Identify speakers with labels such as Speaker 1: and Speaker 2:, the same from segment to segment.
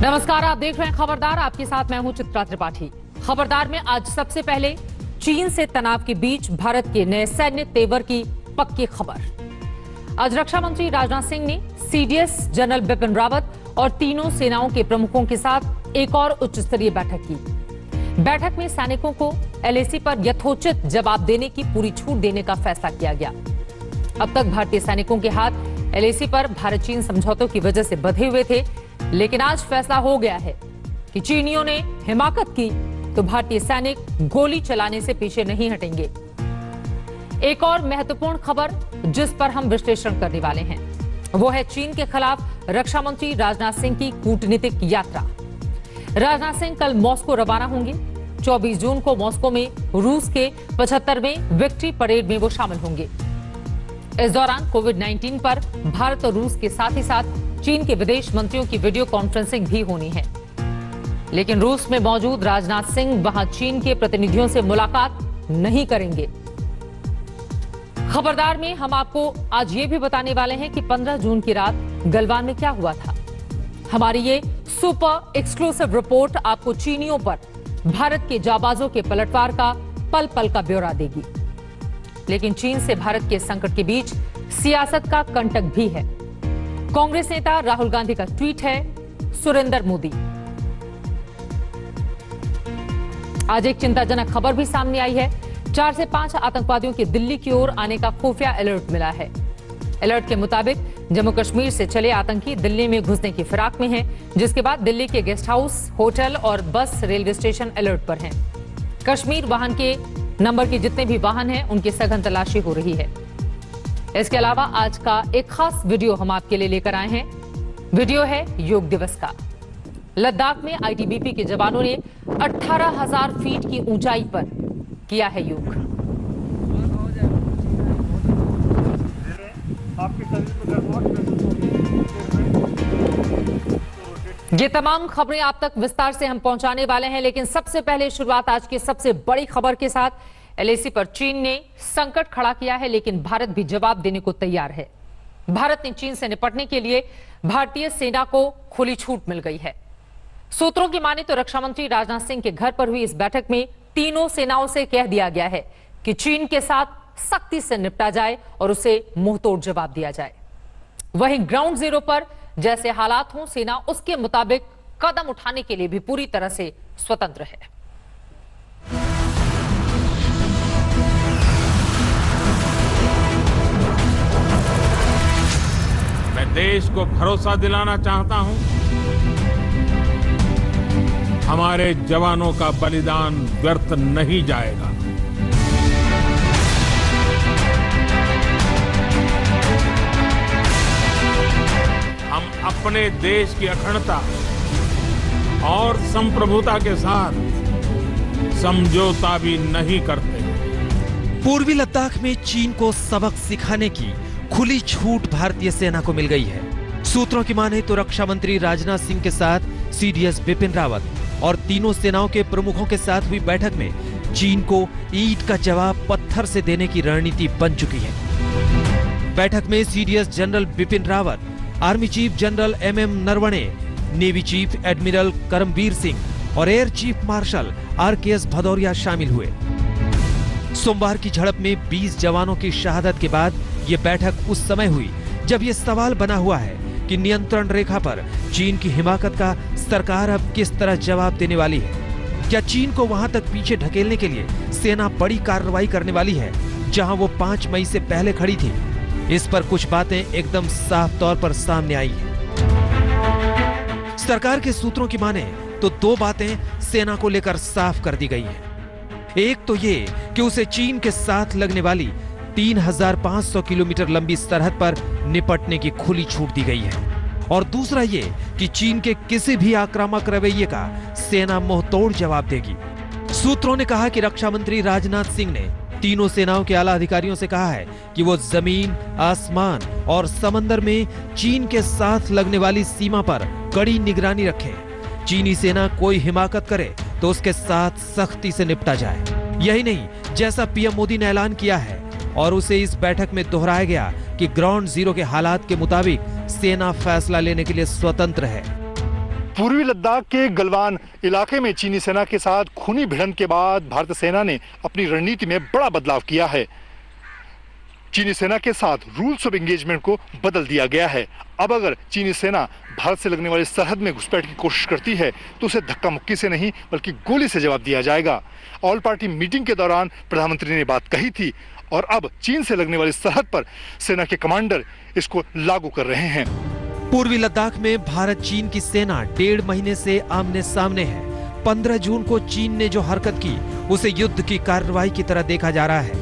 Speaker 1: नमस्कार, आप देख रहे हैं खबरदार। आपके साथ मैं हूं चित्रा त्रिपाठी। खबरदार में आज सबसे पहले चीन से तनाव के बीच भारत के नए सैन्य तेवर की पक्की खबर। आज रक्षा मंत्री राजनाथ सिंह ने सीडीएस जनरल बिपिन रावत और तीनों सेनाओं के प्रमुखों के साथ एक और उच्च स्तरीय बैठक की। बैठक में सैनिकों को एलएसी पर यथोचित जवाब देने की पूरी छूट देने का फैसला किया गया। अब तक भारतीय सैनिकों के हाथ एलएसी पर भारत चीन समझौतों की वजह से बंधे हुए थे, लेकिन आज फैसला हो गया है कि चीनियों ने हिमाकत की तो भारतीय सैनिक गोली चलाने से पीछे नहीं हटेंगे। एक और महत्वपूर्ण खबर जिस पर हम विश्लेषण करने वाले हैं वो है चीन के खिलाफ रक्षा मंत्री राजनाथ सिंह की कूटनीतिक यात्रा। राजनाथ सिंह कल मॉस्को रवाना होंगे। 24 जून को मॉस्को में रूस के 75वें विक्ट्री परेड में वो शामिल होंगे। इस दौरान कोविड-19 पर भारत और रूस के साथ ही साथ चीन के विदेश मंत्रियों की वीडियो कॉन्फ्रेंसिंग भी होनी है। लेकिन रूस में मौजूद राजनाथ सिंह वहां चीन के प्रतिनिधियों से मुलाकात नहीं करेंगे। खबरदार में हम आपको आज ये भी बताने वाले हैं कि 15 जून की रात गलवान में क्या हुआ था। हमारी ये सुपर एक्सक्लूसिव रिपोर्ट आपको चीनियों पर भारत के जाबाजों के पलटवार का पल पल का ब्यौरा देगी। लेकिन चीन से भारत के संकट के बीच सियासत का कंटक भी है। कांग्रेस नेता राहुल गांधी का ट्वीट है, सुरेंद्र मोदी। आज एक चिंताजनक खबर भी सामने आई है। 4 से 5 आतंकवादियों के दिल्ली की ओर आने का खुफिया अलर्ट मिला है। अलर्ट के मुताबिक जम्मू कश्मीर से चले आतंकी दिल्ली में घुसने की फिराक में हैं, जिसके बाद दिल्ली के गेस्ट हाउस, होटल और बस रेलवे स्टेशन अलर्ट पर हैं। कश्मीर वाहन के नंबर के जितने भी वाहन हैं उनकी सघन तलाशी हो रही है। इसके अलावा आज का एक खास वीडियो हम आपके लिए लेकर आए हैं। वीडियो है योग दिवस का। लद्दाख में आईटीबीपी के जवानों ने 18,000 फीट की ऊंचाई पर किया है योग। ये तमाम खबरें आप तक विस्तार से हम पहुंचाने वाले हैं, लेकिन सबसे पहले शुरुआत आज की सबसे बड़ी खबर के साथ। एलएसी पर चीन ने संकट खड़ा किया है, लेकिन भारत भी जवाब देने को तैयार है। भारत ने चीन से निपटने के लिए भारतीय सेना को खुली छूट मिल गई है। सूत्रों की माने तो रक्षा मंत्री राजनाथ सिंह के घर पर हुई इस बैठक में तीनों सेनाओं से कह दिया गया है कि चीन के साथ सख्ती से निपटा जाए और उसे मुंहतोड़ जवाब दिया जाए। वहीं ग्राउंड जीरो पर जैसे हालात हों, सेना उसके मुताबिक कदम उठाने के लिए भी पूरी तरह से स्वतंत्र है।
Speaker 2: मैं देश को भरोसा दिलाना चाहता हूं, हमारे जवानों का बलिदान व्यर्थ नहीं जाएगा। हम अपने देश की अखंडता और संप्रभुता के साथ समझौता भी नहीं करते।
Speaker 3: पूर्वी लद्दाख में चीन को सबक सिखाने की खुली छूट भारतीय सेना को मिल गई है। सूत्रों की माने तो रक्षा मंत्री राजनाथ सिंह के साथ सीडीएस बिपिन रावत और तीनों सेनाओं के प्रमुखों के साथ हुई बैठक में चीन को ईंट का जवाब पत्थर से देने की रणनीति बन चुकी है। बैठक में CDS general Bipin Rawat, army chief general MM Naravane, navy chief admiral Karambir Singh और air chief marshal RKS Bhadauria शामिल हुए। सोमवार की झड़प में 20 जवानों की शहादत के बाद ये बैठक उस समय हुई जब ये सवाल बना हुआ है कि नियंत्रण रेखा पर चीन की हिमाकत का सरकार अब किस तरह जवाब देने वाली है। क्या चीन को वहां तक पीछे ढकेलने के लिए सेना बड़ी कार्रवाई करने वाली है, जहां वो 5 मई से पहले खड़ी थी? इस पर कुछ बातें एकदम साफ तौर पर सामने आई हैं। सरकार के सूत्रों की माने तो 2 बातें सेना को लेकर साफ कर दी गई हैं। एक तो ये कि उसे चीन के साथ लगने वाली 3,500 किलोमीटर लंबी सरहद पर निपटने की खुली छूट दी गई है, और दूसरा ये कि चीन के किसी भी आक्रामक रवैये का सेना मुंहतोड़ जवाब देगी। सूत्रों ने कहा कि रक्षा मंत्री राजनाथ सिंह ने तीनों सेनाओं के आला अधिकारियों से कहा है कि वो जमीन, आसमान और समंदर में चीन के साथ लगने वाली सीमा पर कड़ी निगरानी रखें। चीनी सेना कोई हिमाकत करे तो उसके साथ सख्ती से निपटा जाए। यही नहीं, जैसा पीएम मोदी ने ऐलान किया है और उसे इस बैठक में दोहराया गया कि ग्राउंड जीरो के हालात के मुताबिक सेना फैसला लेने के लिए स्वतंत्र है।
Speaker 4: पूर्वी लद्दाख के गलवान इलाके में चीनी सेना के साथ खूनी भिड़ंत के बाद भारतीय सेना ने अपनी रणनीति में बड़ा बदलाव किया है। चीनी सेना के साथ रूल्स ऑफ एंगेजमेंट को बदल दिया गया है। अब अगर चीनी सेना भारत से लगने वाली सरहद में घुसपैठ की कोशिश करती है तो उसे धक्का मुक्की से नहीं बल्कि गोली से जवाब दिया जाएगा। ऑल पार्टी मीटिंग के दौरान प्रधानमंत्री ने बात कही थी और अब चीन से लगने वाली सरहद पर सेना के कमांडर इसको लागू कर रहे हैं।
Speaker 3: पूर्वी लद्दाख में भारत चीन की सेना 1.5 महीने से आमने सामने है। 15 जून को चीन ने जो हरकत की उसे युद्ध की कार्रवाई की तरह देखा जा रहा है।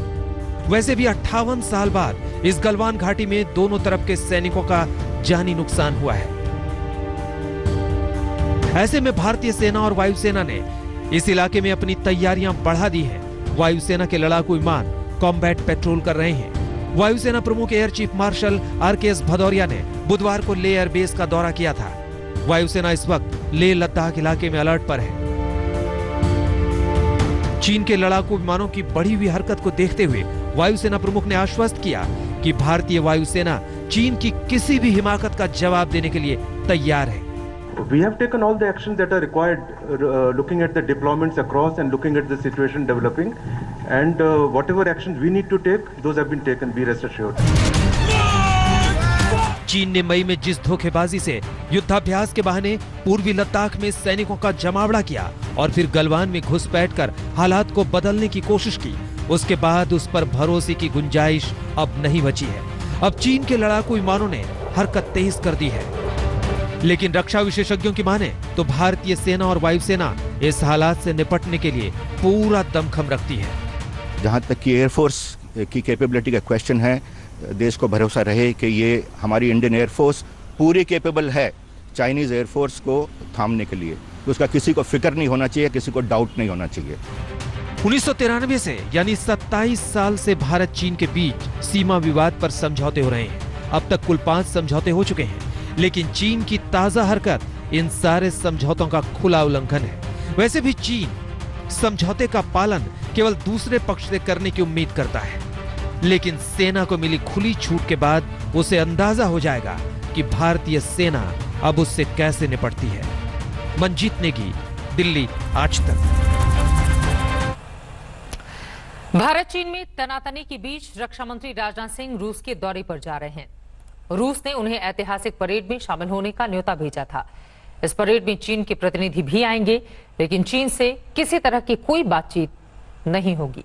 Speaker 3: वैसे भी 58 साल बाद इस गलवान घाटी में दोनों तरफ के सैनिकों का जानी नुकसान हुआ है। ऐसे में भारतीय सेना और वायुसेना ने इस इलाके में अपनी तैयारियां बढ़ा दी हैं। वायुसेना के लड़ाकू विमान कॉम्बैट पेट्रोल कर रहे हैं। वायुसेना प्रमुख air chief martial RKS Bhadauria ने बुधवार को लेह एयरबेस का दौरा किया था। वायुसेना इस वक्त लेह लद्दाख इलाके में अलर्ट पर है। चीन के लड़ाकू विमानों की बढ़ी हुई हरकत को देखते हुए वायुसेना प्रमुख ने आश्वस्त किया कि भारतीय वायुसेना चीन की किसी भी हिमाकत का जवाब देने के लिए तैयार है।
Speaker 5: We have taken all the actions that are required, looking at the deployments across and looking at the situation developing, and whatever actions we need to take, those have been taken. Be rest assured.
Speaker 3: चीन ने मई में जिस धोखेबाजी से युद्धाभ्यास के बहाने पूर्वी लद्दाख में सैनिकों का जमावड़ा किया और फिर गलवान में घुसपैठ कर हालात को बदलने की कोशिश की, उसके बाद उस पर भरोसे की गुंजाइश अब नहीं बची है। अब चीन के लड़ाकू विमानों ने हरकत तेज कर दी है। लेकिन रक्षा विशेषज्ञों की माने तो भारतीय सेना और वायुसेना इस हालात से निपटने के लिए पूरा दमखम रखती है।
Speaker 6: जहां तक कि एयरफोर्स की कैपेबिलिटी का क्वेश्चन है, देश को भरोसा रहे कि ये हमारी इंडियन एयरफोर्स पूरी कैपेबल है चाइनीज एयरफोर्स को थामने के लिए, तो उसका किसी को फिक्र नहीं होना चाहिए, किसी को डाउट नहीं होना चाहिए।
Speaker 3: 1993 से यानी 27 साल से भारत चीन के बीच सीमा विवाद पर समझौते हो रहे हैं। अब तक कुल 5 समझौते हो चुके हैं, लेकिन चीन की ताजा हरकत इन सारे समझौतों का खुला उल्लंघन है। वैसे भी चीन समझौते का पालन केवल दूसरे पक्ष से करने की उम्मीद करता है, लेकिन सेना को मिली खुली छूट के बाद उसे अंदाजा हो जाएगा कि भारतीय सेना अब उससे कैसे निपटती है। मंजीत नेगी, दिल्ली, आज तक।
Speaker 1: भारत चीन में तनातनी के बीच रक्षा मंत्री राजनाथ सिंह रूस के दौरे पर जा रहे हैं। रूस ने उन्हें ऐतिहासिक परेड में शामिल होने का न्योता भेजा था। इस परेड में चीन के प्रतिनिधि भी आएंगे, लेकिन चीन से किसी तरह की कोई बातचीत नहीं होगी।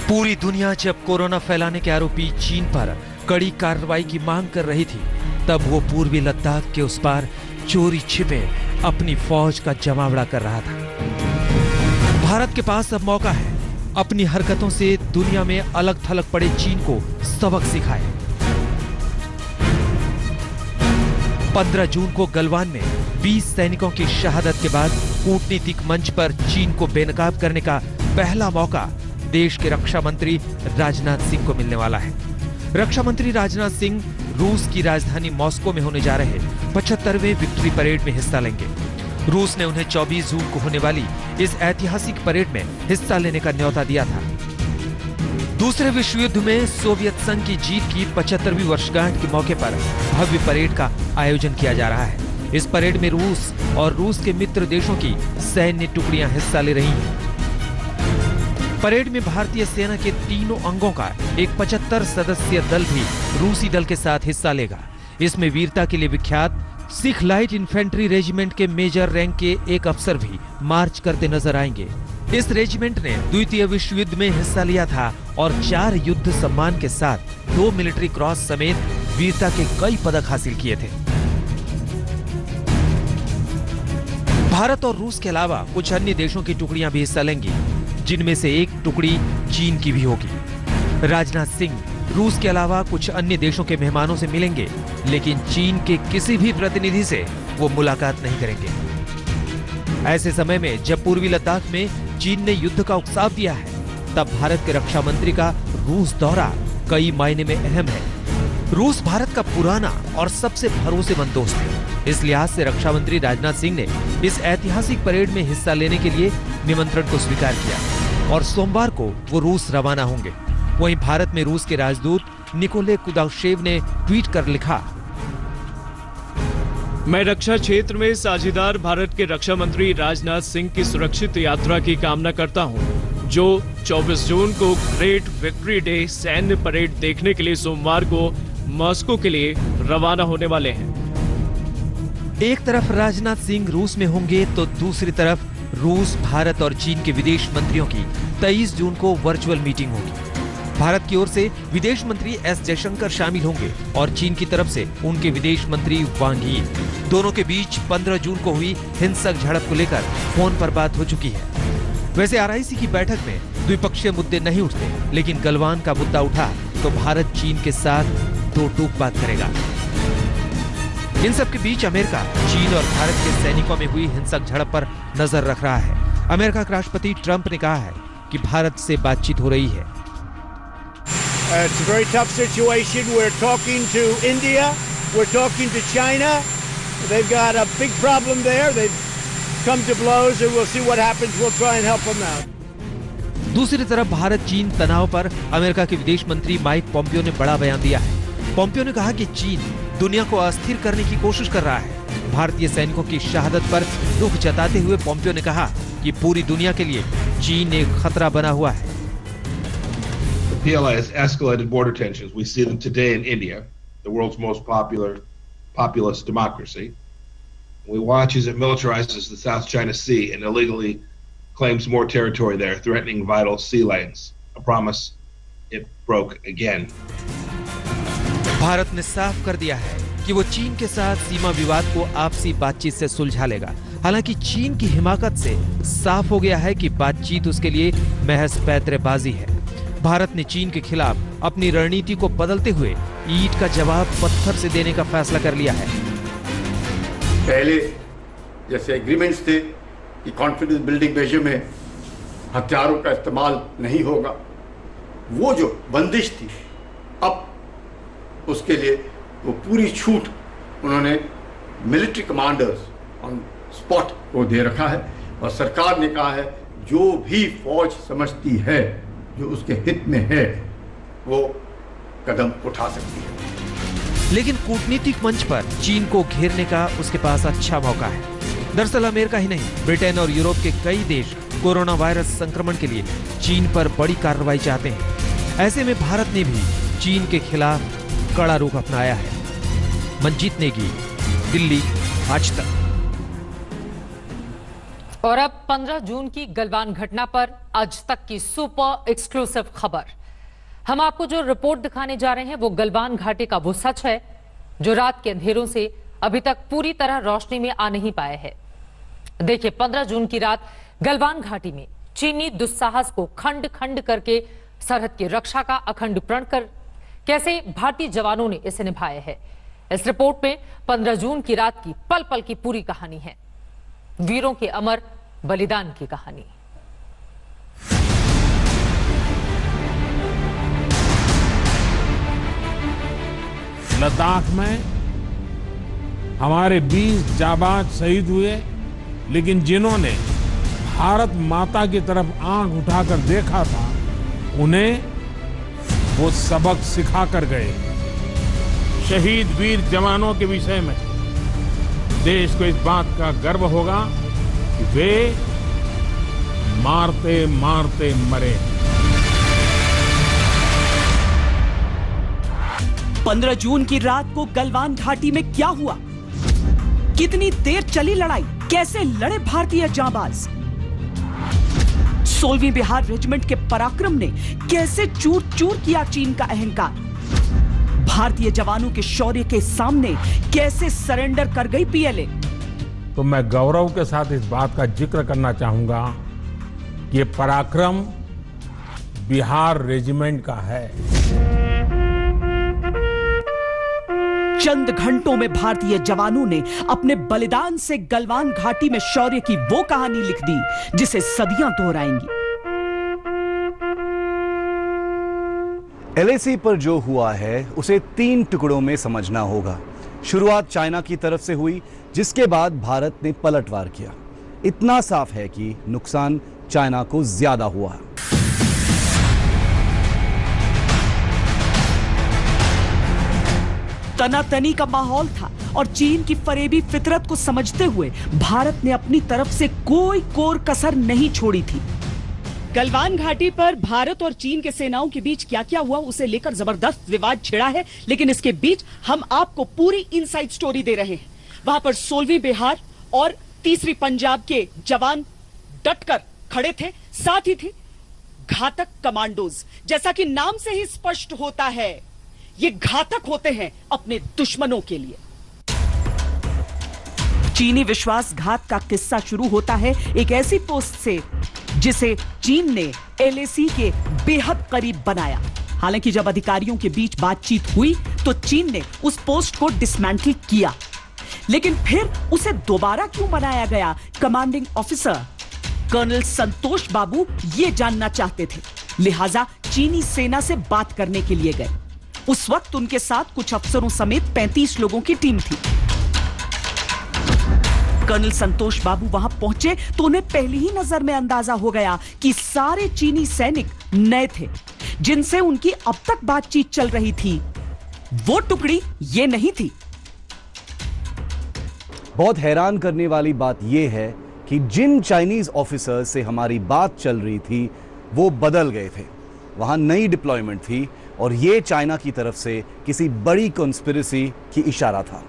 Speaker 3: पूरी दुनिया जब कोरोना फैलाने के आरोपी चीन पर कड़ी कार्रवाई की मांग कर रही थी, तब वो पूर्वी लद्दाख के उस पार चोरी छिपे अपनी फौज का जमावड़ा कर रहा था। भारत के पास अब मौका है अपनी हरकतों से दुनिया में अलग थलग पड़े चीन को सबक सिखाए। 15 जून को गलवान में 20 सैनिकों की शहादत के बाद कूटनीतिक मंच पर चीन को बेनकाब करने का पहला मौका देश के रक्षा मंत्री राजनाथ सिंह को मिलने वाला है। रक्षा मंत्री राजनाथ सिंह रूस की राजधानी मॉस्को में होने जा रहे 75वें विक्ट्री परेड में हिस्सा लेंगे। रूस ने उन्हें 24 जून को होने वाली इस ऐतिहासिक परेड में हिस्सा लेने का न्योता दिया था। दूसरे विश्व युद्ध में सोवियत संघ की जीत की 75वीं वर्षगांठ के मौके पर भव्य परेड का आयोजन किया जा रहा है। इस परेड में रूस और रूस के मित्र देशों की सैन्य टुकड़ियां हिस्सा ले रही हैं। परेड में भारतीय सेना के तीनों अंगों का एक 75 सदस्यीय दल भी रूसी दल के साथ हिस्सा लेगा। इसमें वीरता के लिए विख्यात सिख लाइट इन्फेंट्री रेजिमेंट के मेजर रैंक के एक अफसर भी मार्च करते नजर आएंगे। इस रेजिमेंट ने द्वितीय विश्व युद्ध में हिस्सा लिया था और 4 युद्ध सम्मान के साथ 2 मिलिट्री क्रॉस समेत वीरता के कई पदक हासिल किए थे। भारत और रूस के अलावा कुछ अन्य देशों की टुकड़ियां भी हिस्सा लेंगी, जिनमें से एक टुकड़ी चीन की भी होगी। राजनाथ सिंह रूस के अलावा कुछ अन्य देशों के मेहमानों से मिलेंगे, लेकिन चीन के किसी भी प्रतिनिधि से वो मुलाकात नहीं करेंगे। ऐसे समय में जब पूर्वी लद्दाख में चीन ने युद्ध का उकसाव दिया है, तब भारत के रक्षा मंत्री का रूस दौरा कई मायने में अहम है। रूस भारत का पुराना और सबसे भरोसेमंद दोस्त है। इस लिहाज से रक्षा मंत्री राजनाथ सिंह ने इस ऐतिहासिक परेड में हिस्सा लेने के लिए निमंत्रण को स्वीकार किया और सोमवार को वो रूस रवाना होंगे। वहीं भारत में रूस के राजदूत निकोले कुदाशेव ने ट्वीट कर लिखा,
Speaker 7: मैं रक्षा क्षेत्र में साझेदार भारत के रक्षा मंत्री राजनाथ सिंह की सुरक्षित यात्रा की कामना करता हूं, जो 24 जून को ग्रेट विक्ट्री डे सैन्य परेड देखने के लिए सोमवार को मॉस्को के लिए रवाना होने वाले हैं।
Speaker 3: एक तरफ राजनाथ सिंह रूस में होंगे तो दूसरी तरफ रूस, भारत और चीन के विदेश मंत्रियों की 23 जून को वर्चुअल मीटिंग होगी। भारत की ओर से विदेश मंत्री एस जयशंकर शामिल होंगे और चीन की तरफ से उनके विदेश मंत्री वांग यी। दोनों के बीच 15 जून को हुई हिंसक झड़प को लेकर फोन पर बात हो चुकी है। वैसे आरआईसी की बैठक में द्विपक्षीय मुद्दे नहीं उठते, लेकिन गलवान का मुद्दा उठा तो भारत चीन के साथ दो टूक बात करेगा। इन सब के बीच अमेरिका चीन और भारत के सैनिकों में हुई हिंसक झड़प पर नजर रख रहा है। अमेरिका के राष्ट्रपति ट्रंप ने कहा है कि भारत से बातचीत हो रही है।
Speaker 8: It's a very tough situation. We're talking to India. We're talking to China. They've got a big problem there. They've come to blows, and we'll see what happens. We'll try and help them out.
Speaker 3: दूसरी तरफ भारत चीन तनाव पर America के विदेश मंत्री Mike Pompeo ने बड़ा बयान दिया है। पोम्पियो ने कहा कि चीन दुनिया को अस्थिर करने की कोशिश कर रहा है। भारतीय सैनिकों की शहादत पर दुख जताते हुए पोम्पियो ने कहा कि पूरी दुनिया के लिए चीन एक खतरा बना हुआ है।
Speaker 9: The PLA has escalated border tensions. We see them today in India, the world's most populous democracy. We watch as it militarizes the South China Sea and illegally claims more territory there, threatening vital sea lanes. A promise it broke again.
Speaker 3: Bharat ने साफ कर दिया है कि वो चीन के साथ सीमा विवाद को आपसी बातचीत से सुलझा लेगा। हालांकि चीन की हिमाकत से साफ हो गया है कि बातचीत उसके लिए महज पैंतरेबाजी है। भारत ने चीन के खिलाफ अपनी रणनीति को बदलते हुए ईंट का जवाब पत्थर से देने का फैसला कर लिया है।
Speaker 10: पहले जैसे एग्रीमेंट्स थे कि कॉन्फिडेंस बिल्डिंग मेजर में हथियारों का इस्तेमाल नहीं होगा, वो जो बंदिश थी अब उसके लिए वो पूरी छूट उन्होंने मिलिट्री कमांडर्स ऑन स्पॉट को दे रखा है और सरकार ने कहा है जो भी फौज समझती है जो उसके हित में है वो कदम उठा सकती है।
Speaker 3: लेकिन कूटनीतिक मंच पर चीन को घेरने का उसके पास अच्छा मौका है। दरअसल अमेरिका ही नहीं, ब्रिटेन और यूरोप के कई देश कोरोना वायरस संक्रमण के लिए चीन पर बड़ी कार्रवाई चाहते हैं। ऐसे में भारत ने भी चीन के खिलाफ कड़ा रुख अपनाया है। मंजीत नेगी, दिल्ली, आज तक।
Speaker 1: और अब 15 जून की गलवान घटना पर आज तक की सुपर एक्सक्लूसिव खबर। हम आपको जो रिपोर्ट दिखाने जा रहे हैं वो गलवान घाटी का वो सच है जो रात के अंधेरों से अभी तक पूरी तरह रोशनी में आ नहीं पाया है। देखिए, 15 जून की रात गलवान घाटी में चीनी दुस्साहस को खंड खंड करके सरहद की रक्षा का अखंड प्रण कर कैसे भारतीय जवानों ने इसे निभाया है। इस रिपोर्ट में 15 जून की रात की पल पल की पूरी कहानी है, वीरों के अमर बलिदान की कहानी।
Speaker 2: लद्दाख में हमारे 20 जाबाज शहीद हुए, लेकिन जिन्होंने भारत माता की तरफ आंख उठाकर देखा था उन्हें वो सबक सिखा कर गए। शहीद वीर जवानों के विषय में देश को इस बात का गर्व होगा कि वे मारते मारते मरे।
Speaker 11: 15 जून की रात को गलवान घाटी में क्या हुआ? कितनी देर चली लड़ाई? कैसे लड़े भारतीय जांबाज? 16वीं बिहार रेजिमेंट के पराक्रम ने कैसे चूर चूर किया चीन का अहंकार? भारतीय जवानों के शौर्य के सामने कैसे सरेंडर कर गई पीएलए?
Speaker 2: तो मैं गौरव के साथ इस बात का जिक्र करना चाहूंगा कि ये पराक्रम बिहार रेजिमेंट का है।
Speaker 11: चंद घंटों में भारतीय जवानों ने अपने बलिदान से गलवान घाटी में शौर्य की वो कहानी लिख दी जिसे सदियां दोहराएंगी।
Speaker 12: LAC पर जो हुआ है उसे 3 टुकड़ों में समझना होगा। शुरुआत चाइना की तरफ से हुई, जिसके बाद भारत ने पलटवार किया। इतना साफ है कि नुकसान चाइना को ज्यादा हुआ।
Speaker 11: तनातनी का माहौल था और चीन की फरेबी फितरत को समझते हुए भारत ने अपनी तरफ से कोई कोर कसर नहीं छोड़ी थी। गलवान घाटी पर भारत और चीन के सेनाओं के बीच क्या क्या हुआ उसे लेकर जबरदस्त विवाद छिड़ा है, लेकिन इसके बीच हम आपको पूरी इनसाइड स्टोरी दे रहे हैं। वहां पर 16वीं बिहार और 3री पंजाब के जवान डटकर खड़े थे, साथ ही थे घातक कमांडोज। जैसा कि नाम से ही स्पष्ट होता है, ये घातक होते हैं अपने दुश्मनों के लिए। चीनी विश्वासघात का किस्सा शुरू होता है एक ऐसी पोस्ट से जिसे चीन ने LAC के बेहद करीब बनाया। हालांकि जब अधिकारियों के बीच बातचीत हुई तो चीन ने उस पोस्ट को डिसमेंटल किया, लेकिन फिर उसे दोबारा क्यों बनाया गया? कमांडिंग ऑफिसर कर्नल संतोष बाबू ये जानना चाहते थे, लिहाजा चीनी सेना से बात करने के लिए गए। उस वक्त उनके साथ कुछ अफसरों समेत 35 लोगों की टीम थी। कर्नल संतोष बाबू वहां पहुंचे तो उन्हें पहली ही नजर में अंदाजा हो गया कि सारे चीनी सैनिक नए थे, जिनसे उनकी अब तक बातचीत चल रही थी। वो टुकड़ी ये नहीं थी।
Speaker 12: बहुत हैरान करने वाली बात यह है कि जिन चाइनीज ऑफिसर से हमारी बात चल रही थी वो बदल गए थे। वहां नई डिप्लॉयमेंट थी और यह चाइना की तरफ से किसी बड़ी कॉन्स्पिरेसी की इशारा था।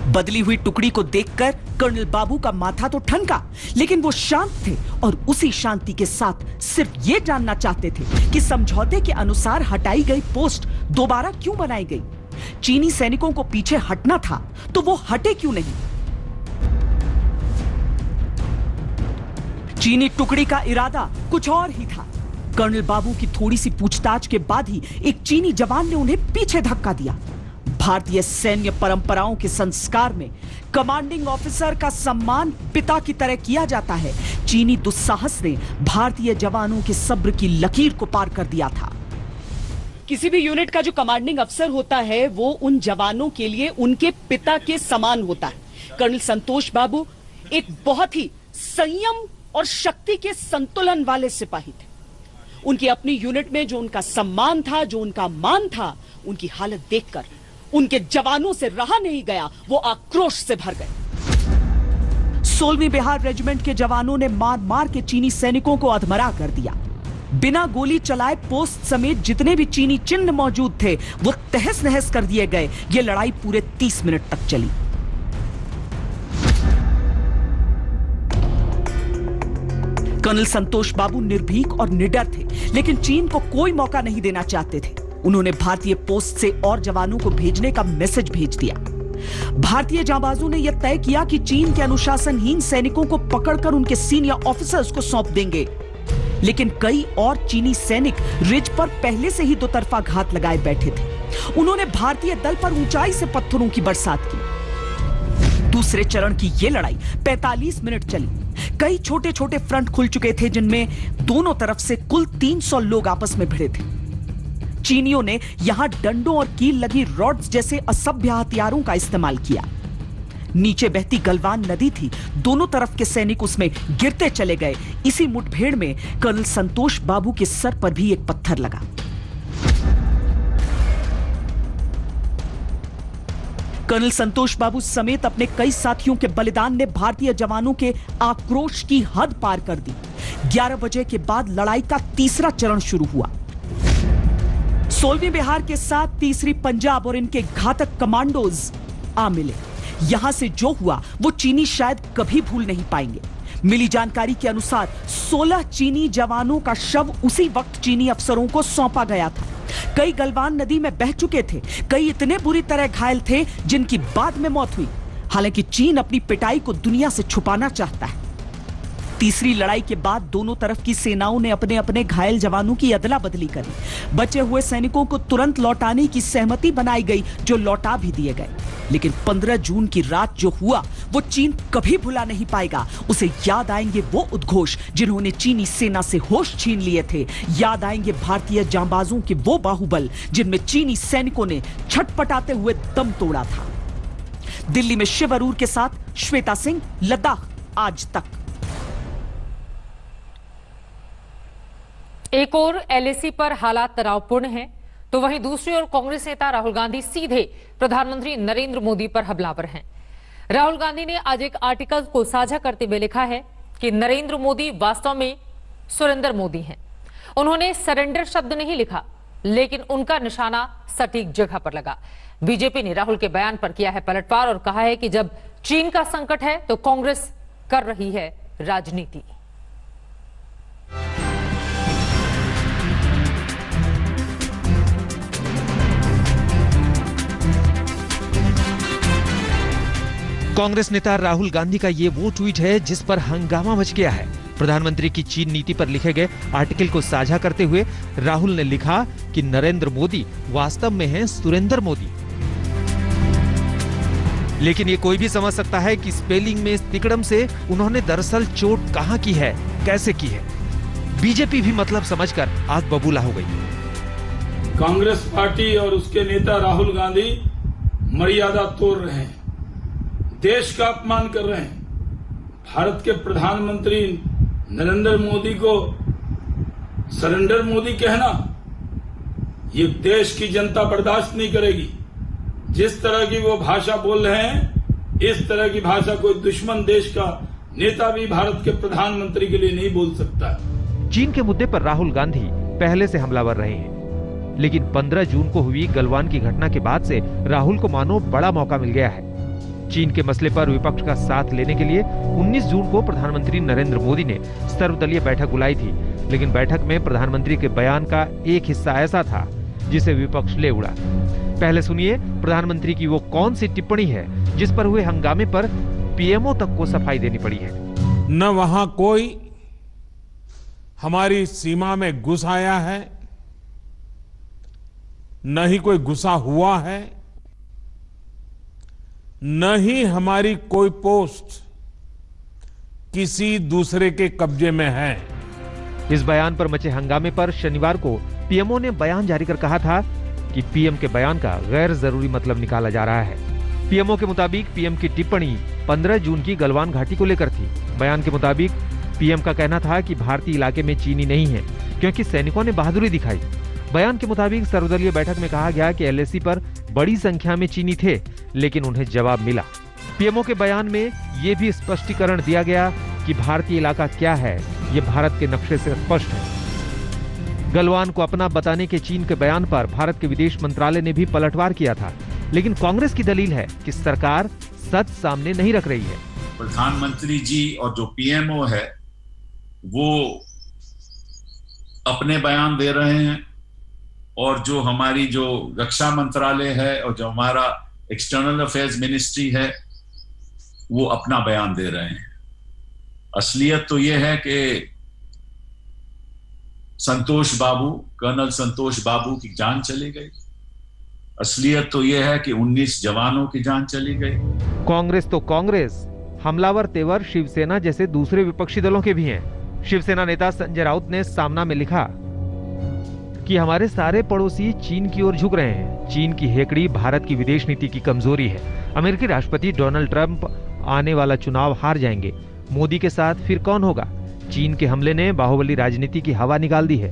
Speaker 11: बदली हुई टुकड़ी को देखकर कर्नल बाबू का माथा तो ठनका, लेकिन वो शांत थे और उसी शांति के साथ सिर्फ ये जानना चाहते थे कि समझौते के अनुसार हटाई गई पोस्ट दोबारा क्यों बनाई गई। चीनी सैनिकों को पीछे हटना था तो वो हटे क्यों नहीं? चीनी टुकड़ी का इरादा कुछ और ही था। कर्नल बाबू की थोड़ी सी पूछताछ के बाद ही एक चीनी जवान ने उन्हें पीछे धक्का दिया। भारतीय सैन्य परंपराओं के संस्कार में कमांडिंग ऑफिसर का सम्मान पिता की तरह किया जाता है। चीनी दुस्साहस ने भारतीय जवानों के सब्र की लकीर को पार कर दिया था। किसी भी यूनिट का जो कमांडिंग अफसर होता है वो उन जवानों के लिए उनके पिता के समान होता है। कर्नल संतोष बाबू एक बहुत ही संयम और शक्ति के संतुलन वाले सिपाही थे। उनकी अपनी यूनिट में जो उनका सम्मान था, जो उनका मान था, उनकी हालत देखकर उनके जवानों से रहा नहीं गया। वो आक्रोश से भर गए। 16वीं बिहार रेजिमेंट के जवानों ने मार मार के चीनी सैनिकों को अधमरा कर दिया। बिना गोली चलाए पोस्ट समेत जितने भी चीनी चिन्ह मौजूद थे वो तहस नहस कर दिए गए। ये लड़ाई पूरे 30 मिनट तक चली। कर्नल संतोष बाबू निर्भीक और निडर थे, लेकिन चीन को कोई मौका नहीं देना चाहते थे। उन्होंने भारतीय पोस्ट से और जवानों को भेजने का मैसेज भेज दिया। भारतीय जांबाजों ने यह तय किया कि चीन के अनुशासनहीन सैनिकों को पकड़कर उनके सीनियर ऑफिसर्स को सौंप देंगे, लेकिन कई और चीनी सैनिक रिज पर पहले से ही दो तरफा घात लगाए बैठे थे। उन्होंने भारतीय दल पर ऊंचाई से पत्थरों की बरसात की। दूसरे चरण की यह लड़ाई 45 मिनट चली। कई छोटे छोटे फ्रंट खुल चुके थे, जिनमें दोनों तरफ से कुल 300 लोग आपस में भिड़े थे। चीनियों ने यहां डंडों और कील लगी रॉड्स जैसे असभ्य हथियारों का इस्तेमाल किया। नीचे बहती गलवान नदी थी, दोनों तरफ के सैनिक उसमें गिरते चले गए। इसी मुठभेड़ में कर्नल संतोष बाबू के सर पर भी एक पत्थर लगा। कर्नल संतोष बाबू समेत अपने कई साथियों के बलिदान ने भारतीय जवानों के आक्रोश की हद पार कर दी। 11 बजे के बाद लड़ाई का तीसरा चरण शुरू हुआ। 16वीं बिहार के साथ 3री पंजाब और इनके घातक कमांडोज आ मिले। यहां से जो हुआ वो चीनी शायद कभी भूल नहीं पाएंगे। मिली जानकारी के अनुसार 16 चीनी जवानों का शव उसी वक्त चीनी अफसरों को सौंपा गया था। कई गलवान नदी में बह चुके थे, कई इतने बुरी तरह घायल थे जिनकी बाद में मौत हुई। हालांकि चीन अपनी पिटाई को दुनिया से छुपाना चाहता है। तीसरी लड़ाई के बाद दोनों तरफ की सेनाओं ने अपने अपने घायल जवानों की अदला बदली करी। बचे हुए सैनिकों को तुरंत लौटाने की सहमति बनाई गई, जो लौटा भी दिए गए। लेकिन 15 जून की रात जो हुआ वो चीन कभी भुला नहीं पाएगा। उसे याद आएंगे वो उद्घोष जिन्होंने चीनी सेना से होश छीन लिए थे। याद आएंगे भारतीय जांबाजों के वो बाहुबल जिनमें चीनी सैनिकों ने छटपटाते हुए दम तोड़ा था। दिल्ली में शिव अरूर के साथ श्वेता सिंह, लद्दाख आज तक।
Speaker 1: एक और एलएसी पर हालात तनावपूर्ण हैं, तो वहीं दूसरी ओर कांग्रेस नेता राहुल गांधी सीधे प्रधानमंत्री नरेंद्र मोदी पर हमलावर हैं। राहुल गांधी ने आज एक आर्टिकल को साझा करते हुए लिखा है कि नरेंद्र मोदी वास्तव में सुरेंद्र मोदी हैं। उन्होंने सरेंडर शब्द नहीं लिखा, लेकिन उनका निशाना सटीक जगह पर लगा। बीजेपी ने राहुल के बयान पर किया है पलटवार और कहा है कि जब चीन का संकट है तो कांग्रेस कर रही है राजनीति।
Speaker 3: कांग्रेस नेता राहुल गांधी का ये वो ट्वीट है जिस पर हंगामा मच गया है। प्रधानमंत्री की चीन नीति पर लिखे गए आर्टिकल को साझा करते हुए राहुल ने लिखा कि नरेंद्र मोदी वास्तव में हैं सुरेंद्र मोदी। लेकिन ये कोई भी समझ सकता है कि स्पेलिंग में इस तिकड़म से उन्होंने दरअसल चोट कहां की है, कैसे की है। बीजेपी भी मतलब समझकर आग बबूला हो गई।
Speaker 13: कांग्रेस पार्टी और उसके नेता राहुल गांधी मर्यादा तोड़ रहे हैं, देश का अपमान कर रहे हैं। भारत के प्रधानमंत्री नरेंद्र मोदी को सरेंडर मोदी कहना ये देश की जनता बर्दाश्त नहीं करेगी। जिस तरह की वो भाषा बोल रहे हैं, इस तरह की भाषा कोई दुश्मन देश का नेता भी भारत के प्रधानमंत्री के लिए नहीं बोल सकता।
Speaker 3: चीन के मुद्दे पर राहुल गांधी पहले से हमलावर रहे हैं, लेकिन 15 जून को हुई गलवान की घटना के बाद से राहुल को मानो बड़ा मौका मिल गया है। चीन के मसले पर विपक्ष का साथ लेने के लिए 19 जून को प्रधानमंत्री नरेंद्र मोदी ने सर्वदलीय बैठक बुलाई थी, लेकिन बैठक में प्रधानमंत्री के बयान का एक हिस्सा ऐसा था जिसे विपक्ष ले उड़ा। पहले सुनिए प्रधानमंत्री की वो कौन सी टिप्पणी है जिस पर हुए हंगामे पर पीएमओ तक को सफाई देनी पड़ी है।
Speaker 2: न वहां कोई हमारी सीमा में घुस आया है, न ही कोई घुसा हुआ है, न ही हमारी कोई पोस्ट किसी दूसरे के कब्जे में है।
Speaker 3: इस बयान पर मचे हंगामे पर शनिवार को पीएमओ ने बयान जारी कर कहा था कि पीएम के बयान का गैर जरूरी मतलब निकाला जा रहा है। पीएमओ के मुताबिक पीएम की टिप्पणी 15 जून की गलवान घाटी को लेकर थी। बयान के मुताबिक पीएम का कहना था कि भारतीय इलाके में चीनी नहीं है क्योंकि सैनिकों ने बहादुरी दिखाई। बयान के मुताबिक सर्वदलीय बैठक में कहा गया कि एलएसी पर बड़ी संख्या में चीनी थे, लेकिन उन्हें जवाब मिला। पीएमओ के बयान में यह भी स्पष्टीकरण दिया गया कि भारतीय इलाका क्या है, यह भारत के नक्शे से स्पष्ट है। गलवान को अपना बताने के चीन के बयान पर भारत के विदेश मंत्रालय ने भी पलटवार किया था, लेकिन कांग्रेस की दलील है कि सरकार सच सामने नहीं रख रही है।
Speaker 14: प्रधानमंत्री जी और जो पीएमओ है वो अपने बयान दे रहे हैं और जो हमारी जो रक्षा मंत्रालय है और जो हमारा एक्सटर्नल अफेयर्स मिनिस्ट्री है वो अपना बयान दे रहे हैं। असलियत तो ये है कि कर्नल संतोष बाबू की जान चली गई। असलियत तो ये है कि 19 जवानों की जान चली गई।
Speaker 3: कांग्रेस तो कांग्रेस, हमलावर तेवर शिवसेना जैसे दूसरे विपक्षी दलों के भी हैं। शिवसेना नेता संजय राउत ने सामना में लिखा कि हमारे सारे पड़ोसी चीन की ओर झुक रहे हैं। चीन की हेकड़ी भारत की विदेश नीति की कमजोरी है। अमेरिकी राष्ट्रपति डोनाल्ड ट्रंप आने वाला चुनाव हार जाएंगे। मोदी के साथ फिर कौन होगा? चीन के हमले ने बाहुबली राजनीति की हवा निकाल दी है।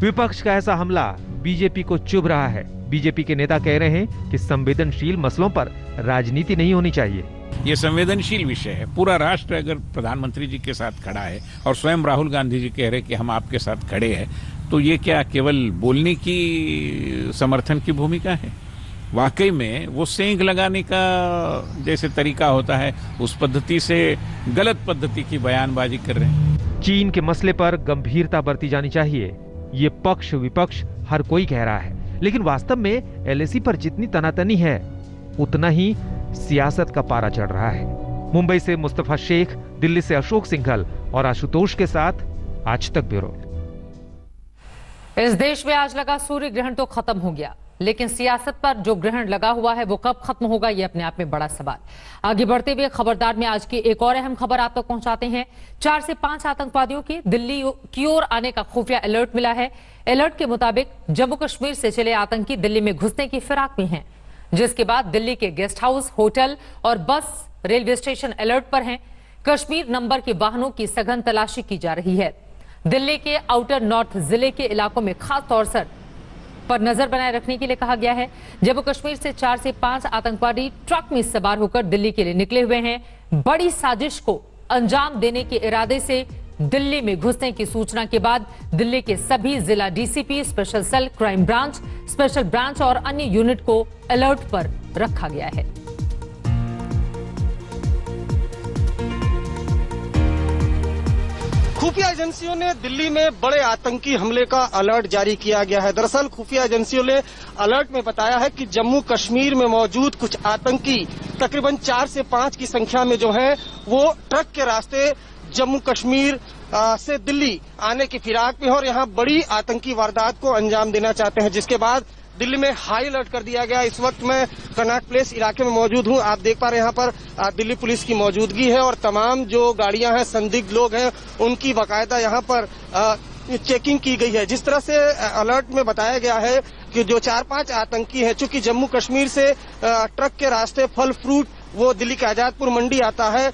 Speaker 3: विपक्ष का ऐसा हमला बीजेपी को चुभ रहा है। बीजेपी के नेता कह रहे हैं कि संवेदनशील मसलों पर राजनीति नहीं होनी चाहिए।
Speaker 15: ये संवेदनशील विषय है। पूरा राष्ट्र अगर प्रधानमंत्री जी के साथ खड़ा है और स्वयं राहुल गांधी जी कह रहे कि हम आपके साथ खड़े हैं, तो ये क्या केवल बोलने की समर्थन की भूमिका है? वाकई में वो सेंध लगाने का जैसे तरीका होता है, उस पद्धति से गलत पद्धति की बयानबाजी कर रहे हैं।
Speaker 3: चीन के मसले पर गंभीरता बरती जानी चाहिए, ये पक्ष विपक्ष हर कोई कह रहा है, लेकिन वास्तव में एलएसी पर जितनी तनातनी है उतना ही सियासत का पारा चढ़ रहा है। मुंबई से मुस्तफा शेख, दिल्ली से अशोक सिंघल और आशुतोष के साथ आज तक ब्यूरो।
Speaker 1: इस देश में आज लगा सूर्य ग्रहण तो खत्म हो गया, लेकिन सियासत पर जो ग्रहण लगा हुआ है वो कब खत्म होगा, ये अपने आप में बड़ा सवाल। आगे बढ़ते हुए खबरदार में आज की एक और अहम खबर आप तक पहुंचाते हैं। 4 से 5 आतंकवादियों की दिल्ली की ओर आने का खुफिया अलर्ट मिला है। अलर्ट के मुताबिक जम्मू कश्मीर से चले आतंकी दिल्ली में घुसने की फिराक में हैं। जिसके बाद दिल्ली के गेस्ट हाउस, होटल और बस रेलवे स्टेशन अलर्ट पर हैं। कश्मीर नंबर के वाहनों की सघन तलाशी की जा रही है। दिल्ली के आउटर नॉर्थ जिले के इलाकों में खास तौर पर नजर बनाए रखने के लिए कहा गया है। जम्मू कश्मीर से 4 से 5 आतंकवादी ट्रक में सवार होकर दिल्ली के लिए निकले हुए हैं। बड़ी साजिश को अंजाम देने के इरादे से दिल्ली में घुसने की सूचना के बाद दिल्ली के सभी जिला DCP, special cell, crime branch, special branch और अन्य यूनिट को अलर्ट पर रखा गया है।
Speaker 16: खुफिया एजेंसियों ने दिल्ली में बड़े आतंकी हमले का अलर्ट जारी किया गया है। दरअसल खुफिया एजेंसियों ने अलर्ट में बताया है कि जम्मू कश्मीर में मौजूद कुछ आतंकी तकरीबन 4 से 5 की संख्या में जो है वो ट्रक के रास्ते जम्मू कश्मीर से दिल्ली आने की फिराक में और यहाँ बड़ी आतंकी वारदात को अंजाम देना चाहते हैं, जिसके बाद दिल्ली में हाई अलर्ट कर दिया गया। इस वक्त मैं कनॉट प्लेस इलाके में मौजूद हूँ। आप देख पा रहे हैं यहाँ पर दिल्ली पुलिस की मौजूदगी है और तमाम जो गाड़ियां हैं, संदिग्ध लोग हैं, उनकी बाकायदा यहाँ पर चेकिंग की गई है। जिस तरह से अलर्ट में बताया गया है कि जो 4-5 आतंकी हैं, चूंकि जम्मू कश्मीर से ट्रक के रास्ते फल फ्रूट वो दिल्ली के आजादपुर मंडी आता है,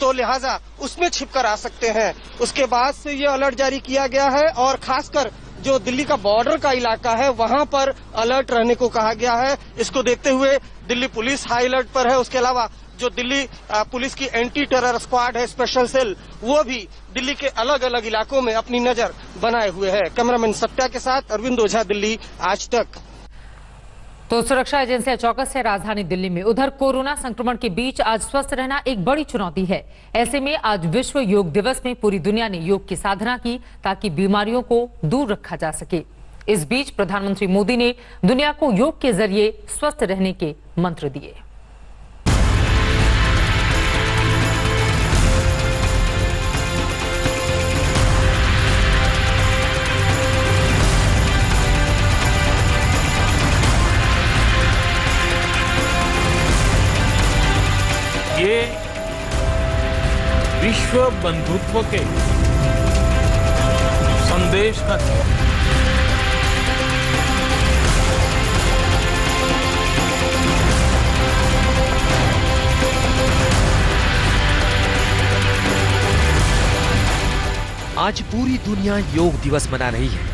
Speaker 16: तो लिहाजा उसमें छिपकर आ सकते हैं। उसके बाद से ये अलर्ट जारी किया गया है और खासकर जो दिल्ली का बॉर्डर का इलाका है वहां पर अलर्ट रहने को कहा गया है। इसको देखते हुए दिल्ली पुलिस हाई अलर्ट पर है। उसके अलावा जो दिल्ली पुलिस की एंटी टेरर स्क्वाड है, स्पेशल सेल, वो भी दिल्ली के अलग अलग इलाकों में अपनी नजर बनाए हुए है। कैमरामैन सत्या के साथ अरविंद ओझा, दिल्ली आज तक।
Speaker 1: तो सुरक्षा एजेंसियां चौकस है राजधानी दिल्ली में। उधर कोरोना संक्रमण के बीच आज स्वस्थ रहना एक बड़ी चुनौती है। ऐसे में आज विश्व योग दिवस में पूरी दुनिया ने योग की साधना की ताकि बीमारियों को दूर रखा जा सके। इस बीच प्रधानमंत्री मोदी ने दुनिया को योग के जरिए स्वस्थ रहने के मंत्र दिए।
Speaker 2: ये विश्व बंधुत्व के संदेश का है।
Speaker 3: आज पूरी दुनिया योग दिवस मना रही है।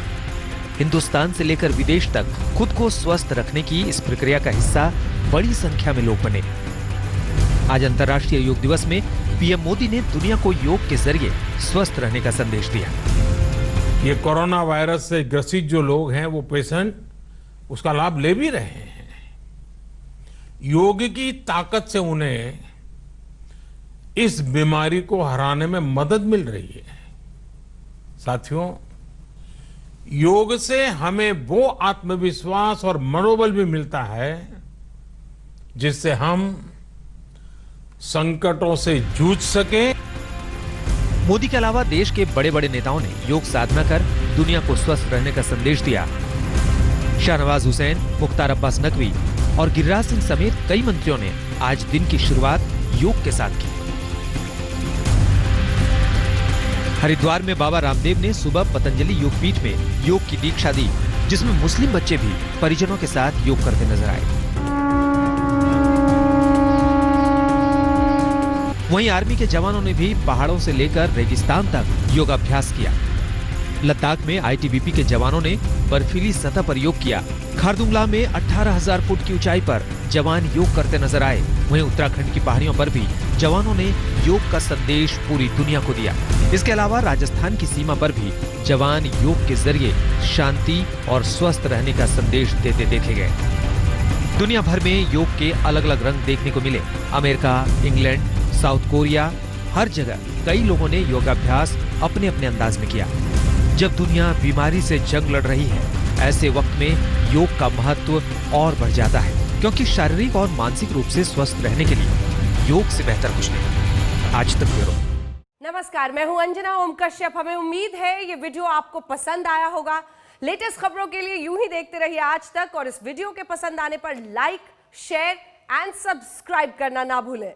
Speaker 3: हिंदुस्तान से लेकर विदेश तक खुद को स्वस्थ रखने की इस प्रक्रिया का हिस्सा बड़ी संख्या में लोग बने। आज अंतर्राष्ट्रीय योग दिवस में पीएम मोदी ने दुनिया को योग के जरिए स्वस्थ रहने का संदेश दिया।
Speaker 2: ये कोरोना वायरस से ग्रसित जो लोग हैं, वो पेशेंट उसका लाभ ले भी रहे हैं। योग की ताकत से उन्हें इस बीमारी को हराने में मदद मिल रही है। साथियों, योग से हमें वो आत्मविश्वास और मनोबल भी मिलता है जिससे हम संकटों से जूझ सके।
Speaker 3: मोदी के अलावा देश के बड़े बड़े नेताओं ने योग साधना कर दुनिया को स्वस्थ रहने का संदेश दिया। शाहनवाज हुसैन, मुख्तार अब्बास नकवी और गिरिराज सिंह समेत कई मंत्रियों ने आज दिन की शुरुआत योग के साथ की। हरिद्वार में बाबा रामदेव ने सुबह पतंजलि योग पीठ में योग की दीक्षा दी, जिसमें मुस्लिम बच्चे भी परिजनों के साथ योग करते नजर आए। वहीं आर्मी के जवानों ने भी पहाड़ों से लेकर रेगिस्तान तक योगाभ्यास किया। लद्दाख में आईटीबीपी के जवानों ने बर्फीली सतह पर योग किया। खारदुंगला में 18,000 फुट की ऊंचाई पर जवान योग करते नजर आए। वहीं उत्तराखंड की पहाड़ियों पर भी जवानों ने योग का संदेश पूरी दुनिया को दिया। इसके अलावा राजस्थान की सीमा पर भी जवान योग के जरिए शांति और स्वस्थ रहने का संदेश देते देखे गए। दुनिया भर में योग के अलग अलग रंग देखने को मिले। अमेरिका, इंग्लैंड, साउथ कोरिया, हर जगह कई लोगों ने योगाभ्यास अपने अपने अंदाज में किया। जब दुनिया बीमारी से जंग लड़ रही है, ऐसे वक्त में योग का महत्व और बढ़ जाता है, क्योंकि शारीरिक और मानसिक रूप से स्वस्थ रहने के लिए योग से बेहतर कुछ नहीं। आज तक ब्यूरो।
Speaker 17: नमस्कार, मैं हूं अंजना ओम कश्यप। हमें उम्मीद है ये वीडियो आपको पसंद आया होगा। लेटेस्ट खबरों के लिए यूं ही देखते रहिए आज तक, और इस वीडियो के पसंद आने पर लाइक, शेयर एंड सब्सक्राइब करना ना भूलें।